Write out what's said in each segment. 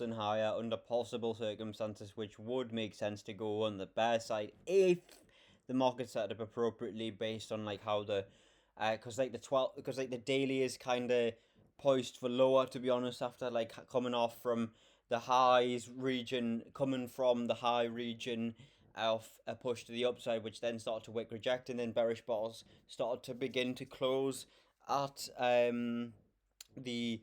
and higher under possible circumstances, which would make sense to go on the bear side if the market set up appropriately based on like how the because like the daily is kind of poised for lower, to be honest, after like coming off from the highs region, coming from the high region of a push to the upside, which then started to wick reject, and then bearish bars started to begin to close at the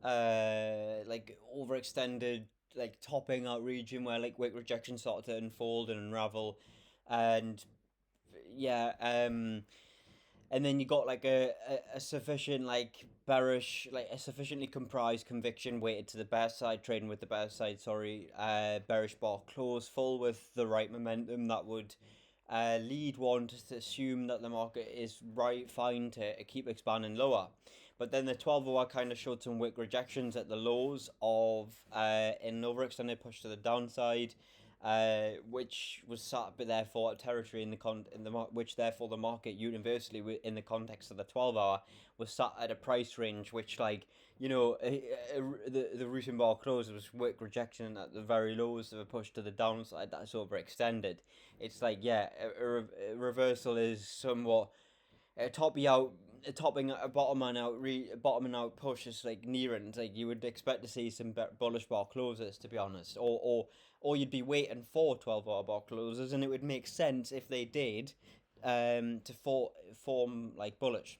like overextended like topping out region where like wick rejection started to unfold and unravel, and yeah, and then you got like a sufficient like bearish, like a sufficiently comprised conviction weighted to the bear side, trading with the bear side, sorry, bearish bar close full with the right momentum that would lead one to assume that the market is right fine to keep expanding lower. But then the 12-hour kind of showed some wick rejections at the lows of an overextended push to the downside, which was sat therefore at territory which therefore the market universally in the context of the 12-hour was sat at a price range which, like, you know, the recent bar close was wick rejection at the very lows of a push to the downside that's overextended. It's like, yeah, a reversal is somewhat topping out, bottoming out push is like near, and like you would expect to see some bullish bar closes, to be honest, or you'd be waiting for 12-hour bar closes, and it would make sense if they did, to form like bullish.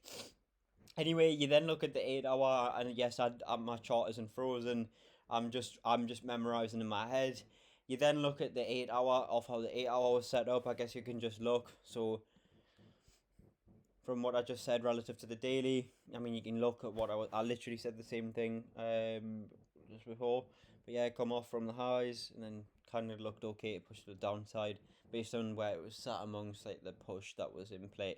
Anyway, you then look at the 8-hour, and yes, my chart isn't frozen. I'm just memorizing in my head. You then look at the 8-hour of how the 8-hour was set up. I guess you can just look. So from what I just said relative to the daily, I mean, you can look at what I literally said the same thing just before. But yeah, come off from the highs and then kind of looked okay to push to the downside based on where it was sat amongst like the push that was in play.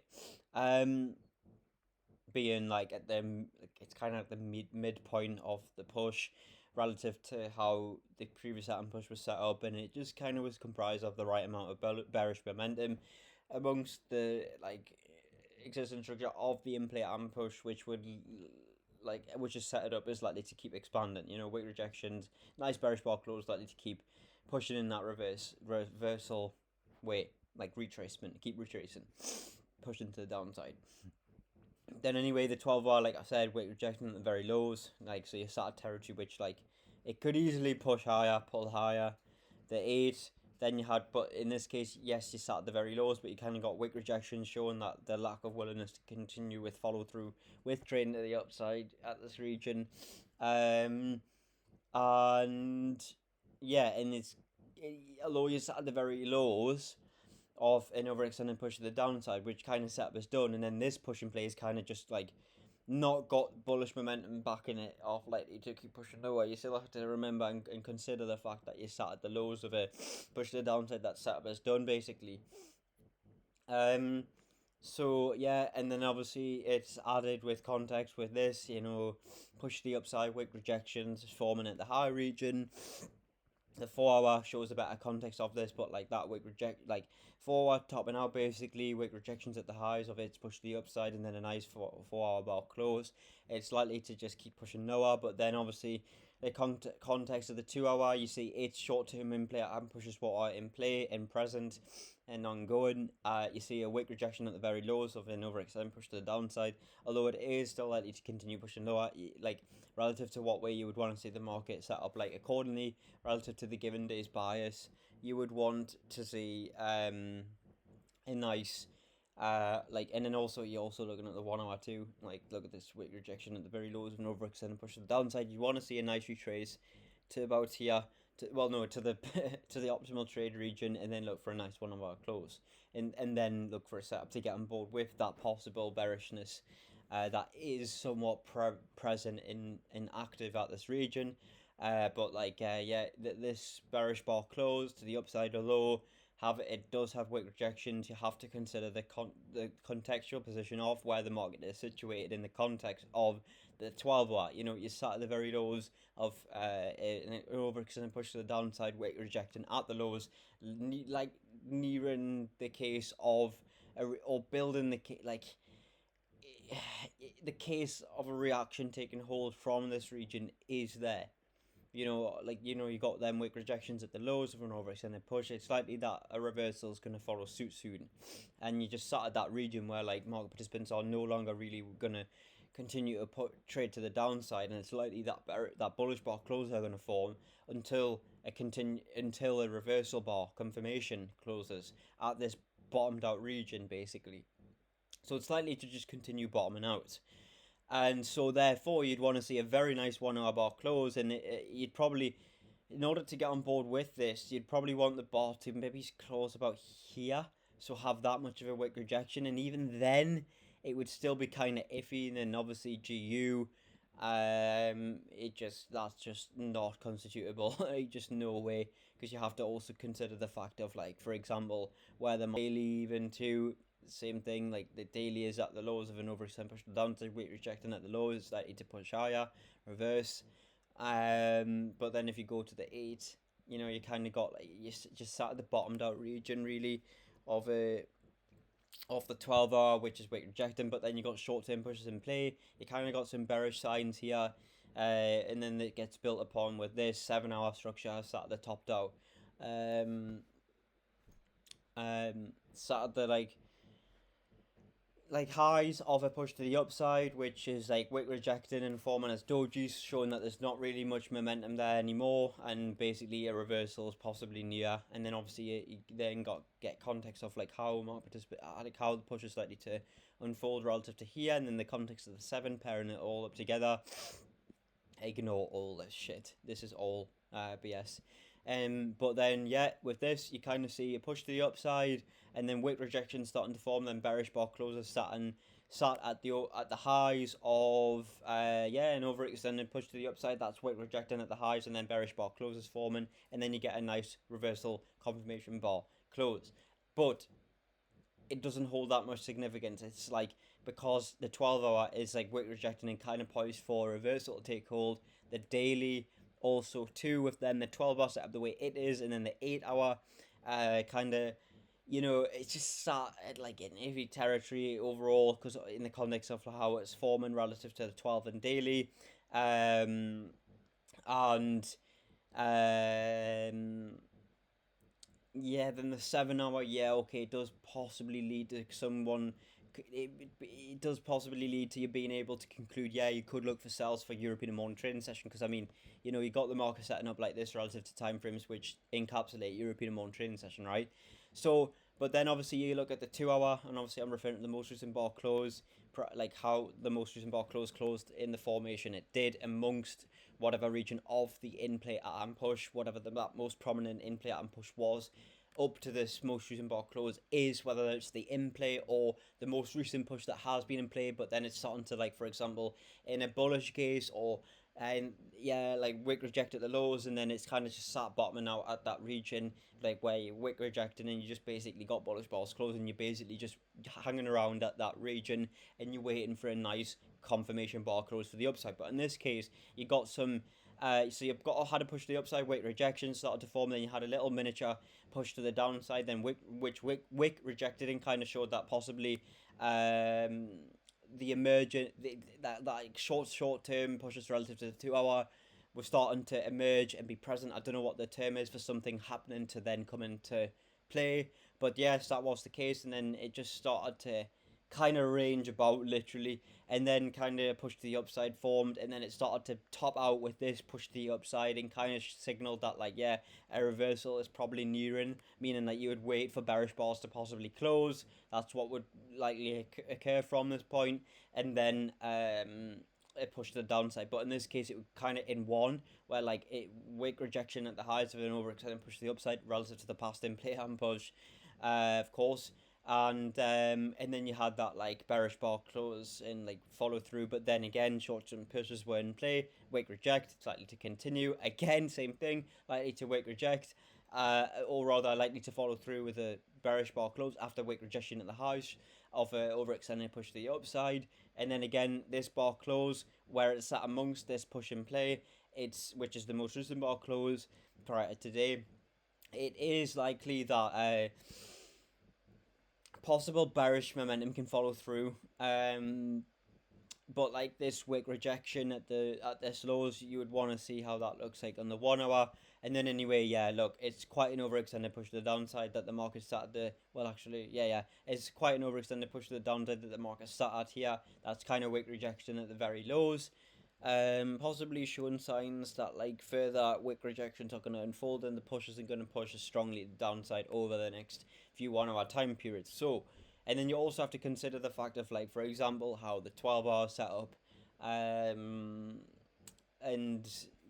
Being like at the it's kind of at the midpoint of the push relative to how the previous atom push was set up, and it just kind of was comprised of the right amount of bearish momentum amongst the like existing structure of the in-play atom push, which is set it up is likely to keep expanding. You know, weight rejections, nice bearish bar close, likely to keep pushing in that reversal way, like retracement, keep retracing, pushing to the downside. Then anyway, the 12-hour, like I said, weight rejection at the very lows, like, so you sat at territory which, like, it could easily push higher, pull higher. The 8, then you had, but in this case, yes, you sat at the very lows, but you kind of got wick rejection showing that the lack of willingness to continue with follow through with trading to the upside at this region. And yeah, although you sat at the very lows of an overextended push to the downside, which kind of setup is done, and then this push and play is kind of just like not got bullish momentum back in it, off likely to keep pushing lower. You still have to remember and consider the fact that you sat at the lows of a push to the downside that setup is done basically. So yeah, and then obviously it's added with context with this, you know, push the upside, wick rejections forming at the high region. The 4-hour shows a better context of this, but like that wick reject, like 4-hour topping out basically, wick rejections at the highs of it's pushed the upside, and then a nice 4-hour bar close. It's likely to just keep pushing lower, but then obviously the context of the 2-hour, you see it's short term in play and pushes what are in play in present and ongoing. You see a wick rejection at the very lows of an overextend push to the downside, although it is still likely to continue pushing lower, like relative to what way you would want to see the market set up, like accordingly relative to the given day's bias, you would want to see a nice like, and then also you're also looking at the 1-hour too. Like, look at this wick rejection at the very lows of an overextended push to the downside. You want to see a nice retrace to about here, to the to the optimal trade region, and then look for a nice 1-hour close, and then look for a setup to get on board with that possible bearishness that is somewhat present in active at this region. But like, yeah, this bearish bar close to the upside or low, it does have wick rejections. You have to consider the contextual position of where the market is situated in the context of the 12-hour. You know, you sat at the very lows of an overextended push to the downside, wick rejecting at the lows, like nearing the case of or building the case of a reaction taking hold from this region is there. you got them wick rejections at the lows of an overextended push. It's likely that a reversal is going to follow suit soon, and you just sat at that region where like market participants are no longer really going to continue to trade to the downside, and it's likely that that bullish bar close are going to form until a reversal bar confirmation closes at this bottomed out region basically. So it's likely to just continue bottoming out. And so therefore you'd want to see a very nice 1 hour bar close, and you'd probably, in order to get on board with this, you'd probably want the bar to maybe close about here, so have that much of a wick rejection, and even then it would still be kind of iffy. And then obviously GU, that's just not constitutable. Just no way, because you have to also consider the fact of, like, for example, where the daily even too. Same thing, like the daily is at the lows of an overextend push down to weight rejecting at the lows, it's likely to push higher, reverse. But then if you go to the 8, you kind of got, like, you just sat at the bottomed out region really of a off the 12 hour, which is weight rejecting. But then you got short term pushes in play. You kind of got some bearish signs here, and then it gets built upon with this 7 hour structure sat at the topped out. Sat at the like highs of a push to the upside, which is like wick rejecting and forming as dojis, showing that there's not really much momentum there anymore, and basically a reversal is possibly near. And then obviously you then get context of like how how the push is likely to unfold relative to here, and then the context of the 7 pairing it all up together. Ignore all this shit. This is all BS. But then, yeah, with this, you kind of see a push to the upside, and then wick rejection starting to form. Then bearish bar closes sat at the highs of an overextended push to the upside. That's wick rejecting at the highs, and then bearish bar closes forming, and then you get a nice reversal confirmation bar close. But it doesn't hold that much significance. It's like, because the 12 hour is like wick rejecting and kind of poised for a reversal to take hold. The daily also too, with then the 12 hour set up the way it is, and then the 8 hour kind of, it's just sat at like in iffy territory overall, because in the context of how it's forming relative to the 12 and daily. And yeah, then the 7 hour, yeah, okay, it does possibly lead to someone. It does possibly lead to you being able to conclude, yeah, you could look for sells for European and morning trading session, because I mean, you got the market setting up like this relative to timeframes which encapsulate European and morning trading session, right? So, but then obviously you look at the 2 hour, and obviously I'm referring to the most recent bar close, like how the most recent bar close closed in the formation it did amongst whatever region of the in-play at push, whatever that most prominent in-play at push was, up to this most recent bar close is, whether it's the in-play or the most recent push that has been in play, but then it's starting to, like, for example, in a bullish case, or like wick reject at the lows, and then it's kind of just sat bottoming out at that region, like where you wick rejecting, and you just basically got bullish bars closing, you're basically just hanging around at that region, and you're waiting for a nice confirmation bar close for the upside. But in this case, you got some so you've had a push to the upside, wick rejection started to form, then you had a little miniature push to the downside, then wick rejected, and kind of showed that possibly the emergent that like short term pushes relative to the 2 hour were starting to emerge and be present. I don't know what the term is for something happening to then come into play, but yes, that was the case, and then it just started to kind of range about literally, and then kind of push to the upside formed, and then it started to top out with this push to the upside, and kind of signaled that, like, yeah, a reversal is probably nearing, meaning that you would wait for bearish bars to possibly close. That's what would likely occur from this point, and then it pushed to the downside. But in this case, it was kind of in one, where like it wick rejection at the highs of an overextended push to the upside relative to the past in play and push, of course. And then you had that like bearish bar close and like follow through, but then again short term pushes were in play. Wick reject, it's likely to continue again, same thing, likely to wick reject, or rather likely to follow through with a bearish bar close after wick rejection at the highs of a overextended push to the upside, and then again this bar close where it's sat amongst this push in play, which is the most recent bar close prior to today. It is likely that possible bearish momentum can follow through. but like this wick rejection at this lows, you would want to see how that looks like on the 1 hour. And then anyway, yeah, look, it's quite an overextended push to the downside that the market started to, well, actually, yeah, it's quite an overextended push to the downside that the market started here. That's kind of wick rejection at the very lows. Possibly showing signs that like further wick rejections are going to unfold, and the push isn't going to push as strongly to the downside over the next few 1 hour time periods. So, and then you also have to consider the fact of like, for example, how the 12 hour setup, and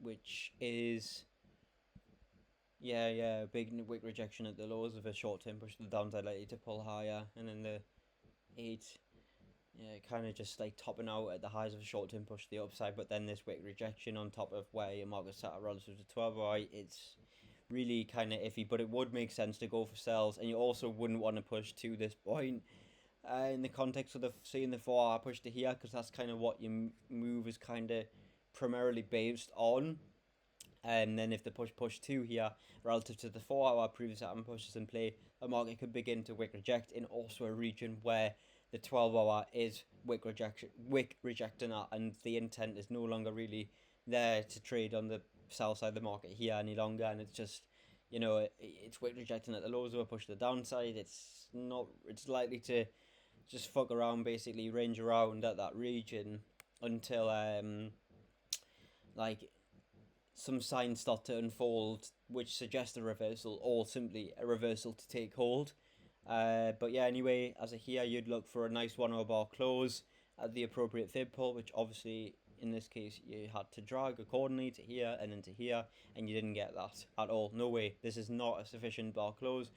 which is big wick rejection at the lows of a short term push to the downside, likely to pull higher, and then the 8. Yeah, kind of just like topping out at the highs of a short term push to the upside, but then this wick rejection on top of where your market sat relative to 12 hour, it's really kind of iffy. But it would make sense to go for sells, and you also wouldn't want to push to this point in the context of the seeing the 4 hour push to here, because that's kind of what your move is kind of primarily based on. And then if the push to here relative to the 4 hour previous atom pushes in play, the market could begin to wick reject in also a region where the 12 hour is wick rejecting that, and the intent is no longer really there to trade on the sell side of the market here any longer, and it's just, it's wick rejecting at the lows or push to the downside. It's likely to just fuck around, basically range around at that region until like some signs start to unfold which suggest a reversal, or simply a reversal to take hold. But yeah, anyway, as a here, you'd look for a nice 1 hour bar close at the appropriate fib pull, which obviously in this case you had to drag accordingly to here and then to here, and you didn't get that at all. No way. This is not a sufficient bar close.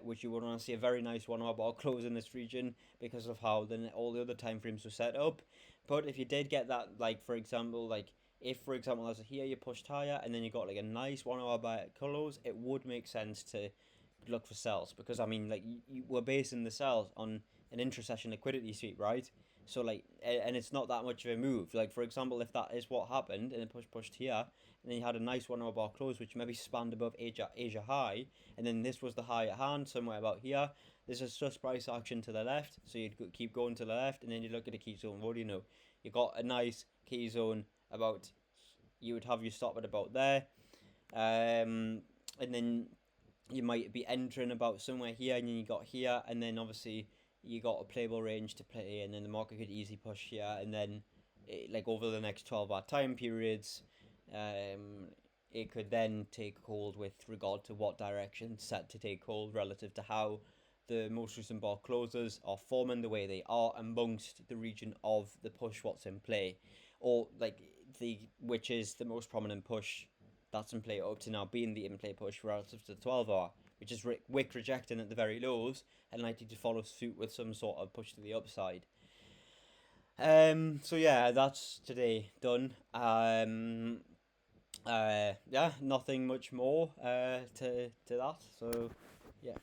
Which you would want to see a very nice 1 hour bar close in this region because of how all the other time frames were set up. But if you did get that, like for example, if for example as a here you pushed higher and then you got like a nice 1 hour bar close, it would make sense to look for sells, because I mean, like, you were basing the sells on an intra-session liquidity sweep, right? So like, and it's not that much of a move. Like for example, if that is what happened and it pushed here, and then you had a nice 1 hour bar close which maybe spanned above Asia high, and then this was the high at hand somewhere about here. This is just price action to the left, so you'd keep going to the left, and then you look at a key zone. What do you know? You got a nice key zone about. You would have your stop at about there, and then you might be entering about somewhere here, and then you got here, and then obviously you got a playable range to play, and then the market could easily push here, and then like over the next 12 hour time periods, it could then take hold with regard to what direction set to take hold relative to how the most recent bar closes are forming the way they are amongst the region of the push what's in play, or like which is the most prominent push that's in play up to now, being the in-play push relative to the 12 hour, which is wick rejecting at the very lows and likely to follow suit with some sort of push to the upside. So yeah, that's today done. Yeah, nothing much more to that. So yeah.